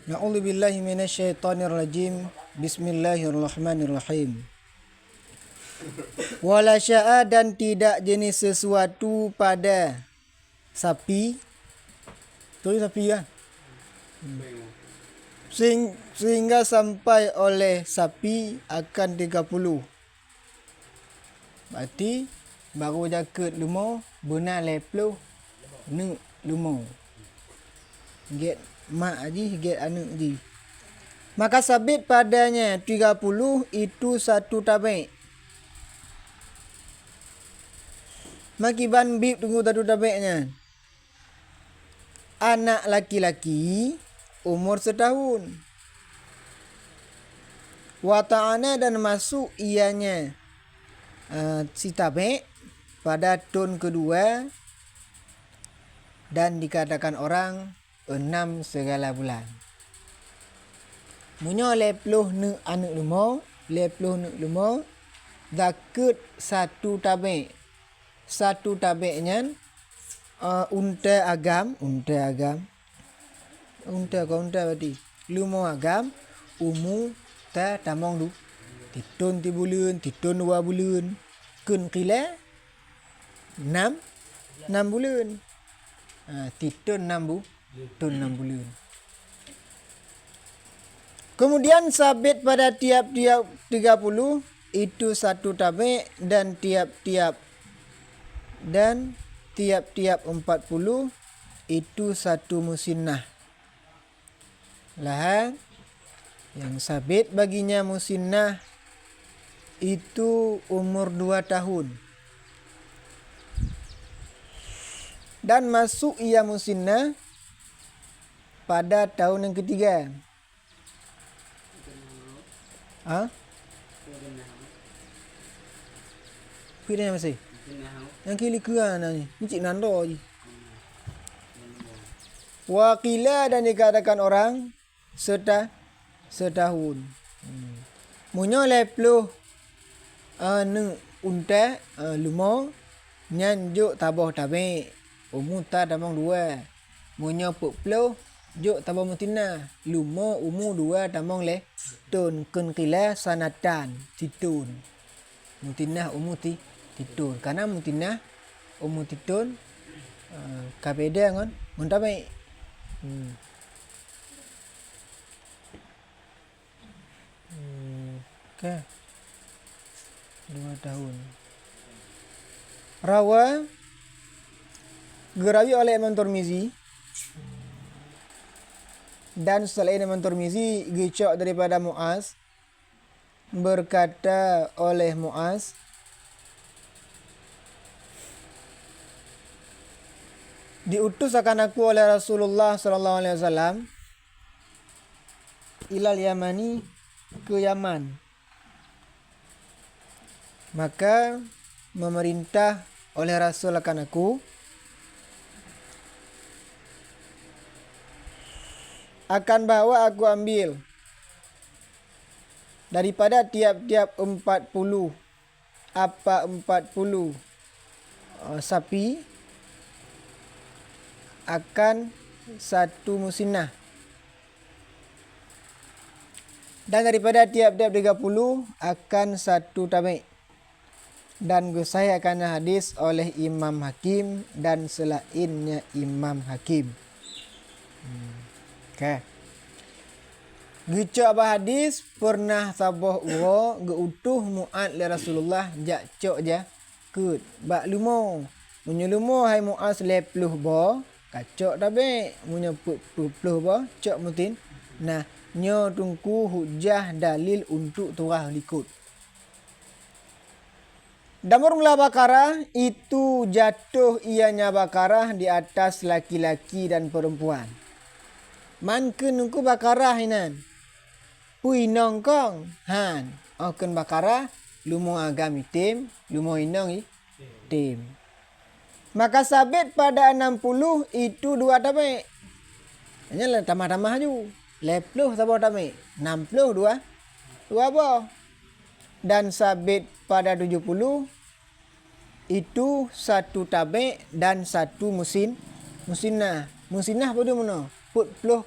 Na'udzubillahi minasyaitonirrajim. Bismillahirrahmanirrahim. Wala sya'a dan tidak jenis sesuatu pada sapi. Tulis sapi kan? Sehingga sampai oleh sapi akan 30. Berarti baru jaket lumur benar lepluh ni lumur. Get mak haji, get anak haji. Maka sabit padanya 30 itu satu tabik. Makiban bib tunggu satu tabiknya. Anak laki-laki umur setahun. Wa ta'ana dan masuk ianya si tabik pada tahun kedua dan dikatakan orang 6 segala bulan. Munyo lepluh ne anak lumur, lepluh ne lumur, zakut satu tabik. Satu tabiknya unta agam berarti lumur agam umur ta tamong du titun 3 bulan, titun 2 bulan, kun kila 6 bulan. Titun 6 bulan. Kemudian sabit pada tiap-tiap 30 itu satu tabik dan tiap-tiap 40 itu satu musinnah. Lah yang sabit baginya musinnah itu umur 2 tahun. Dan masuk ia musinnah pada tahun yang ketiga. Kira masih? Yang kili kira ni. Ni cik nando je. Wakila dan dikatakan orang setahun. Munyo lepluh ne unta lumur nyanjuk tabah tabik. Umur ta tamang 2. Munyo pukpluh juk tabah mutina. Lumur umur 2 tamang le. Tun kun kila sanatan titun. Mutinah umur titun. Karena mutinah umur titun kabeda ngon muntabai. Okay. 2 tahun. Rawa gerawi oleh Imam Tirmizi dan selain Imam Tirmizi gicok daripada Muaz berkata oleh Muaz, diutus akan aku oleh Rasulullah sallallahu alaihi wasallam ilal Yamani ke Yaman. Maka memerintah oleh Rasul akan aku akan bawa aku ambil daripada tiap-tiap 40 sapi akan satu musinnah. Dan daripada tiap-tiap 30 akan satu tabik. Dan saya akan hadis oleh Imam Hakim dan selainnya Imam Hakim. Okay. Gicok apa hadis pernah sabah uro geutuh Mu'ad li Rasulullah jak cok je kut bak lumo. Munyo lumo hai Mu'az lepluh bo kacok tabe munyo puluh bo cok mutin. Nah, nyo tungku hujah dalil untuk turah likut. Damur mula bakarah itu jatuh ianya bakarah di atas laki-laki dan perempuan. Man ke nungku bakarah inan. Pui nongkong han. Oken bakarah lumo agam itim, lumo inong itim. Maka sabit pada 60 itu 2 tabik. Hanya tambah-tambah ju. 50 sabah tabik. 62 2 boh. Dan sabit pada 70 itu satu tabik dan satu musinnah. Musinnah pada mana? Put puluh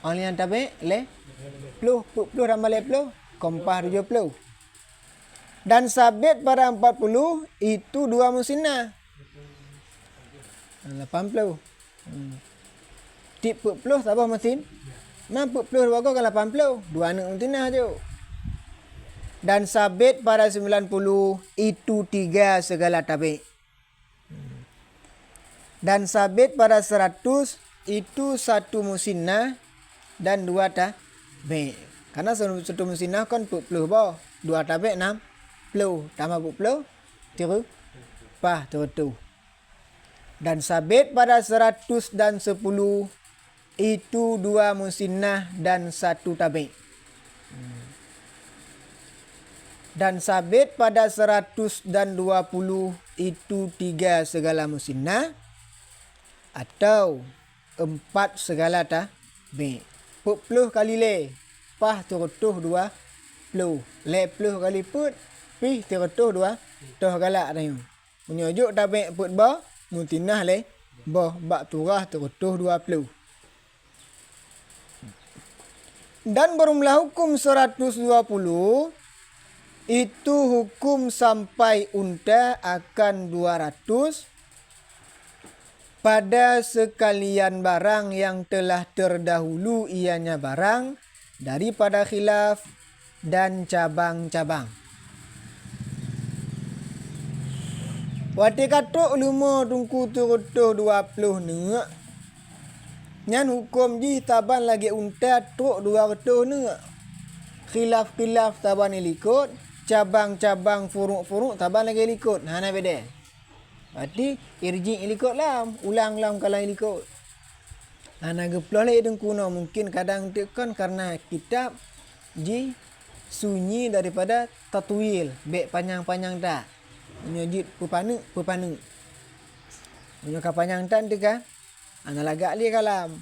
Orang yang tabik le puluh tambah le puluh kompah 70. Dan sabit pada 40 itu 2 musina. 80. Tip 40 tambah mesin. 40 2 kan 80. 2 anak musina je. Dan sabit pada 90 itu 3 segala tabik. Dan sabit pada 100 itu 1 musina dan 2 tabik. Karena 1 musina kan 40 bah. 2 tabik 60 tambah 40 tiru pah tu. Dan sabit pada 100 dan 10 itu 2 musina dan 1 tabik. Dan sabit pada 100 dan 20 itu 3 segala musina atau 4 segala tabik. 40 kali le pah terutuh 20. Le 10 kali put pi terutuh 2 toh galak tanya. Menyujuk tabik put ba mutinah le bah bak turah terutuh 20. Dan berumlah hukum 120 itu hukum sampai unta akan 200 pada sekalian barang yang telah terdahulu ianya barang daripada khilaf dan cabang-cabang. Wati katuk luma tungku terutuh 20 ni. Nyan hukum ji taban lagi unta truk 200 ni. Khilaf-khilaf taban likut. Cabang-cabang furuk-furuk taban lagi likut. Hana beda. Berarti irji likut lam. Ulang lam kalau likut. Hana geploh lagi tungku no. Mungkin kadang tekan karena kitab ji sunyi daripada tatwil. Bek panjang-panjang tak. Menyujud pepanu. Menyuka panjang tak kan. Hana lagak li kalam.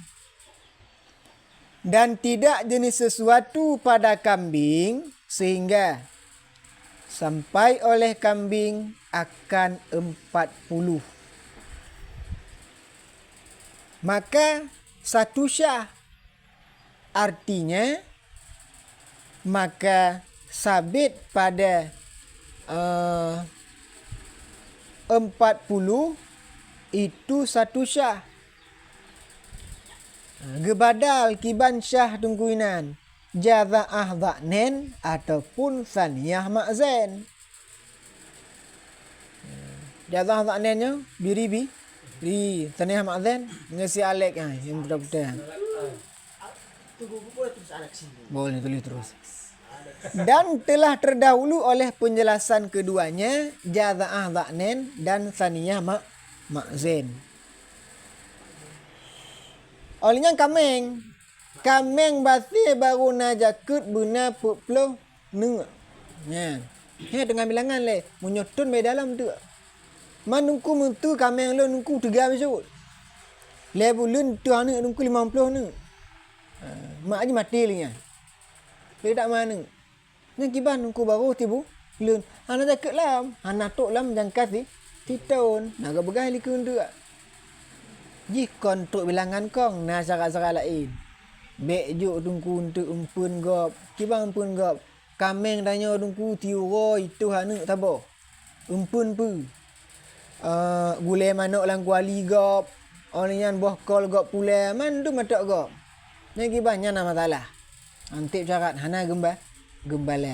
Dan tidak jenis sesuatu pada kambing sehingga sampai oleh kambing akan 40. Maka 1 syah. Artinya maka sabit pada 40 itu 1 syah. Gebadal kiban syah tungkuinan. Jaza'ah dha'nen ataupun saniyah ma'zen. Jaza'ah dha'nennya biri saniyah ma'zen ngesi alek yang betul-betul. Boleh tulis terus. Dan telah terdahulu oleh penjelasan keduanya jaza'ah dha'nen dan saniyah ma'zen. Olehnya Kameng basi baru na jakut buna pukpuluh neng. Ya. Dengan bilangan le. Menyotun be dalam tu. Manungku mentu kameng lo nungku 3 besok. Le bulan tu anak nungku 50 ni. Mak aja mati li nya. Le tak mana. Ni kiban nungku baru tibu. Lun. Ana jakut lam. Ana tok lam jangkas di. Titon. Naga begai li kun tu. Jikon tok bilangan kong na syarat-syarat lain. Bek juk tungku untuk umpun gop. Kibang umpun gop. Kameng tanya tungku tiuro itu hanu tabo. Umpun pu. Gulai manok lang kuali gop. Orang boh kol gop pula. Man tu matok gop. Ni kibang nya nama masalah. Antip syarat hana gembala.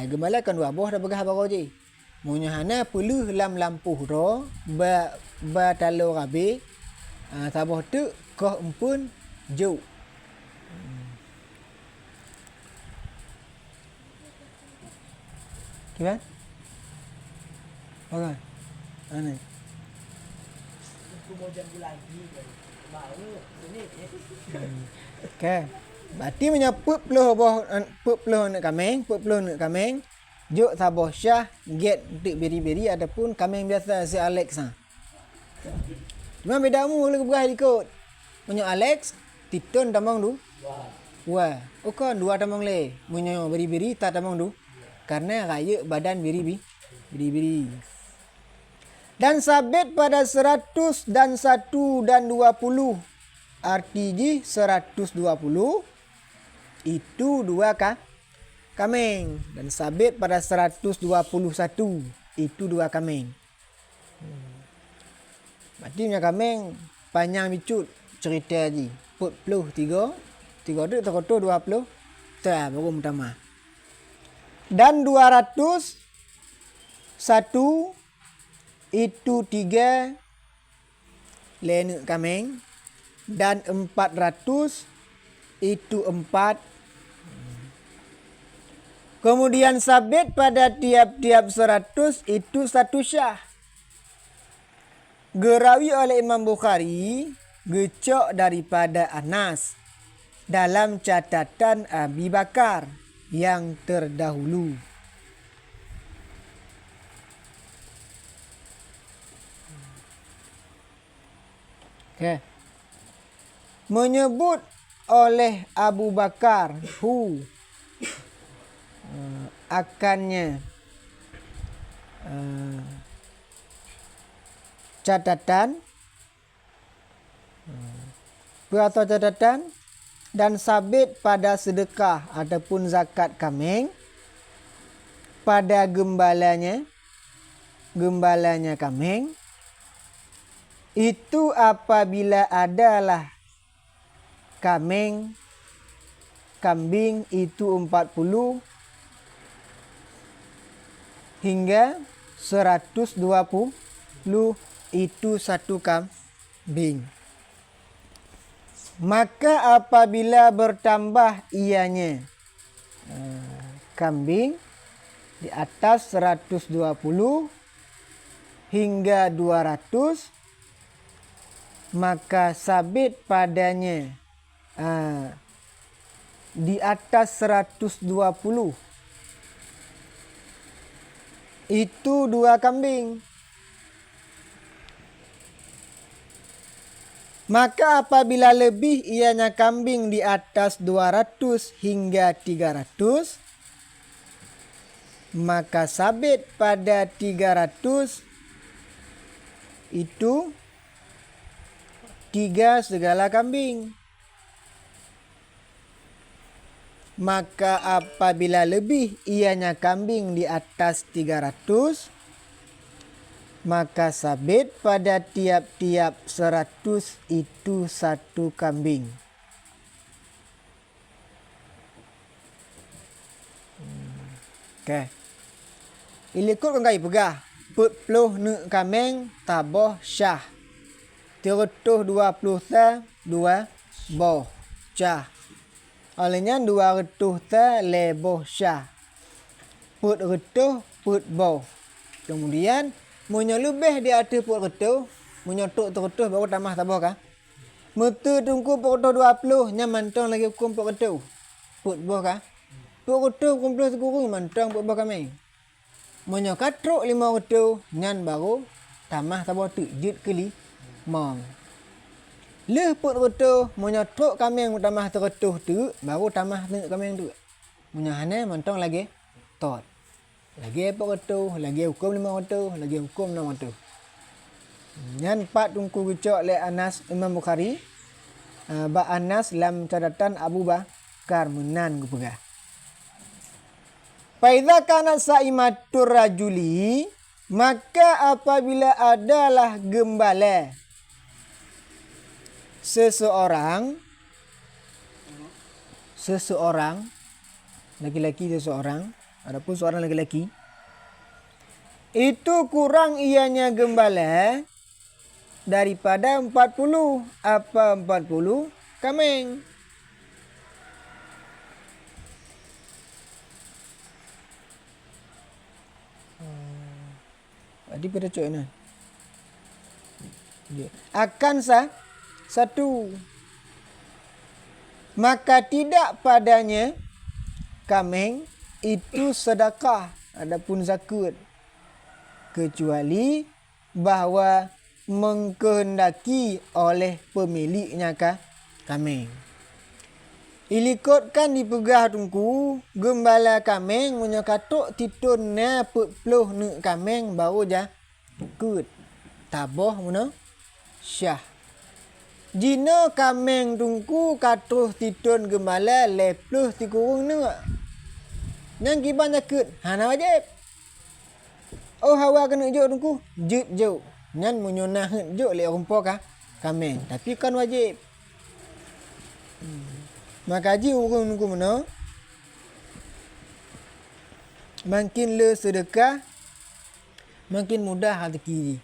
Gembala kan 2 boh dah begah baru je. Monya hana puluh lam lampuh ro ba talo rabe. Taboh tu koh umpun juk. Gimana? Okey. Ana. Aku mau jago lagi. Mau sini. Okey. Berarti menyaput puluh nak kameng. Juk taboh syah get untuk beri-beri ataupun kameng biasa si Alex Cuma beda mu lagi berah ikut. Menyo Alex titon tamang du. Wah. Okon 2 tamang le. Menyo beri-beri tak tamang du. Karena raya badan biri-biri. Dan sabit pada 100 dan 1 dan 20. Arti ji 120 itu 2 kambing. Dan sabit pada 121 itu 2 kambing. Berarti punya kambing panjang bicut cerita je. 43 tu terkotor 20. Tak baru pertama. Dan 200 1 itu 3 lenek kambing. Dan 400 itu 4. Kemudian sabit pada tiap-tiap 100 itu 1 syah. Gerawi oleh Imam Bukhari gecok daripada Anas dalam catatan Abi Bakar yang terdahulu. Okay. Menyebut oleh Abu Bakar akannya catatan atau catatan dan sabit pada sedekah ataupun zakat kambing pada gembalanya kambing itu apabila adalah kambing itu 40 hingga 120 itu 1 kambing. Maka apabila bertambah ianya kambing di atas 120 hingga 200, maka sabit padanya di atas 120 itu 2 kambing. Maka apabila lebih ianya kambing di atas 200 hingga 300, maka sabit pada 300 itu 3 segala kambing. Maka apabila lebih ianya kambing di atas 300, maka sabit pada tiap-tiap 100 itu 1 kambing. Okay. Ilikut kan kai pegah. 40 ne kambing taboh syah. 320 ta 2 boh syah. Olehnya 200 ta leboh syah. Put retuh put boh. Kemudian munyo lebih di atas put retuh, munyo tok retuh baru tambah taboh kah? Mutu tungku put retuh 20 nya mantong lagi hukum put retuh. Put boh kah? Put retuh kumpul seguru mantong put boh kami. Munyo katruk 5 retuh nyan baru tambah taboh tu jit keli mong. Leh put retuh munyo tok kami tambah retuh tu baru tambah kami tu. Munyo hane mantong lagi tot. Lagi apa retuh, lagi hukum 5 retuh, lagi hukum 6 retuh. Nyan 4 tungku gecok le Anas Imam Bukhari. Ba Anas dalam catatan Abu Bakar menan gupegah. Faidza kana saimatur rajuli, maka apabila adalah gembala seseorang laki-laki seseorang, adapun seorang laki-laki itu kurang ianya gembala daripada 40 kambing. Jadi pada cok ni. Akan satu. Maka tidak padanya kambing itu sedekah adapun zakat. Kecuali bahawa mengkehendaki oleh pemiliknya kambing. Ilikutkan dipegah tungku gembala kambing munyo katuk titun na 40 ne kambing baru ja kut taboh muno syah. Jino kameng tungku katuh titun gemala lepluh tikurung nengak. Nang kiban takut. Hana wajib. Oh hawa kena juk tungku. Jut juk. Nyan munyonah juk lek rumpa kah kameng. Tapi kan wajib. Maka haji urung tungku mana. Makin le sedekah makin mudah rezeki.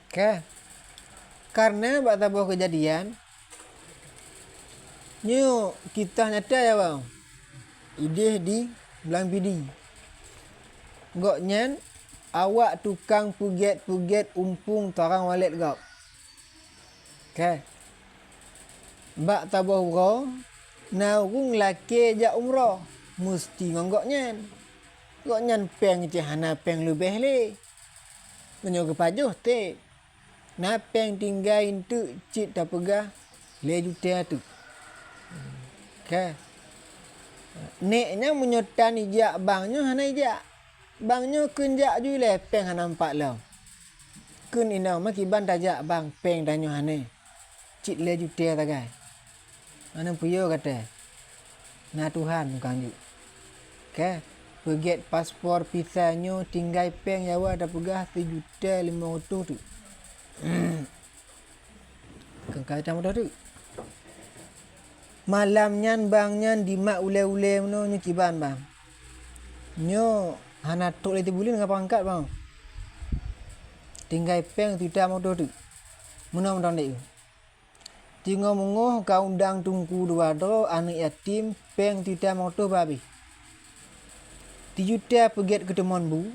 Okay. Karena bak tabuh kejadian nyo kita nyata ya bang. Ideh di belang pidi. Gok nyan awak tukang puget-puget umpung tarang walet gak. Okay. Bak tabuh umrah na urung laki jak umrah. Mesti ngonggok nyan. Gok nyan peng cehana peng lebih le. Menyo ke pajuh te. Na peng tinggal itu cik tak pegah le juta tu. Okay. Neknya menyotan ijak bangnya hana ijak. Bangnya kun jak ju le peng hana nampak lau. Kun inau mak iban tajak bang peng danyo hana. Cik le juta tagai. Mana puyo kata. Na Tuhan bukan ju. Okay. Perget paspor pisahnya tinggal peng Jawa dah pegah 1,500,000 tu. Kengkaitan mudah tu. Malam nyan bang nyan dimak ule-ule meno nyukiban bang. Nyo hana tok le tibulin ngapa angkat bang. Tinggal peng 1,500,000 tu. Mudah-mudahan dek. Tinggal mengoh kau undang tungku dua do anak yatim peng 1,500,000 babi. 3 juta perget ke teman bu.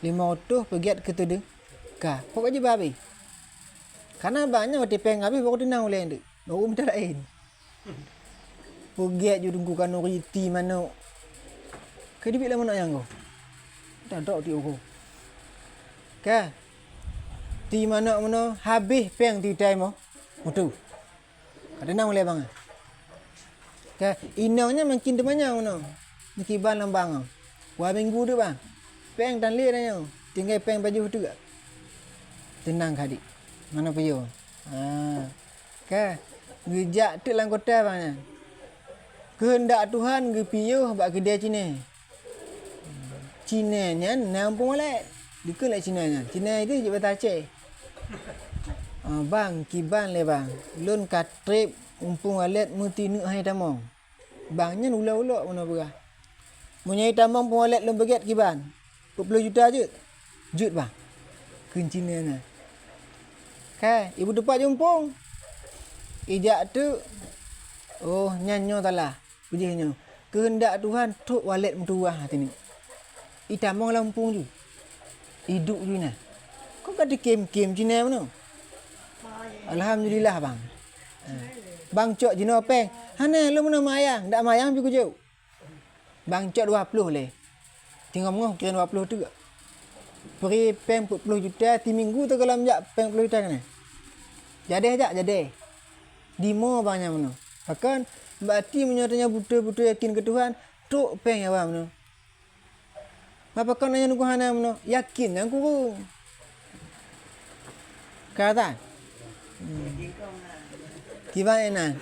500 perget ke tede. Kah, pok aja babi. Karena banyak waktu peng habis baru tenang oleh ndak. Baru minta lain. Perget je tunggu kan riti mana. Kedibik lah mana yang kau. Tak ada ti aku. Kah. Ti mana habis peng ti time motu. Kada nang oleh bang. Kah, inangnya makin demannya mana. Nikiban lambang. Wah minggu tu bang. Peng dan lir nya. Tinggal peng baju tu gak. Tenang kadi. Mana puyo? Ka. Ngejak tu lang kota bang. Kehendak Tuhan ge piyo bak kedai Cina. Cina nya nampung lek. Dikun lek Cina nya. Cina itu je bata Aceh. Bang kiban le bang. Lun katrip umpung alet muti nuk hai tamong. Bang nya ula-ula mana berah. Munyai tambang pengolet lom beget kiban. 40 juta je. Jut bang. Kencina. Kai, ibu depak jumpung. Ijak tu. Oh, nyanyo talah. Pujihnya. Kehendak Tuhan tok walet mentuah hati ni. Itamong lampung ju. Hidup ju nah. Kau kata kem-kem Cina mana? Alhamdulillah bang. Bang cok jino peng. Hana lu mana mayang? Ndak mayang pi ku jauh. Bang cok 20 le. Tinggal mengoh kira 20 tu. Beri peng 40 juta ti minggu tu kalau menjak peng 40 juta kan. Jadi. Dimo bangnya mana. Bahkan berarti menyatanya betul-betul yakin ke Tuhan, tok peng ya bang mana. Apa kan nanya nunggu hana mana? Yakin yang kurung. Kata. Gimana?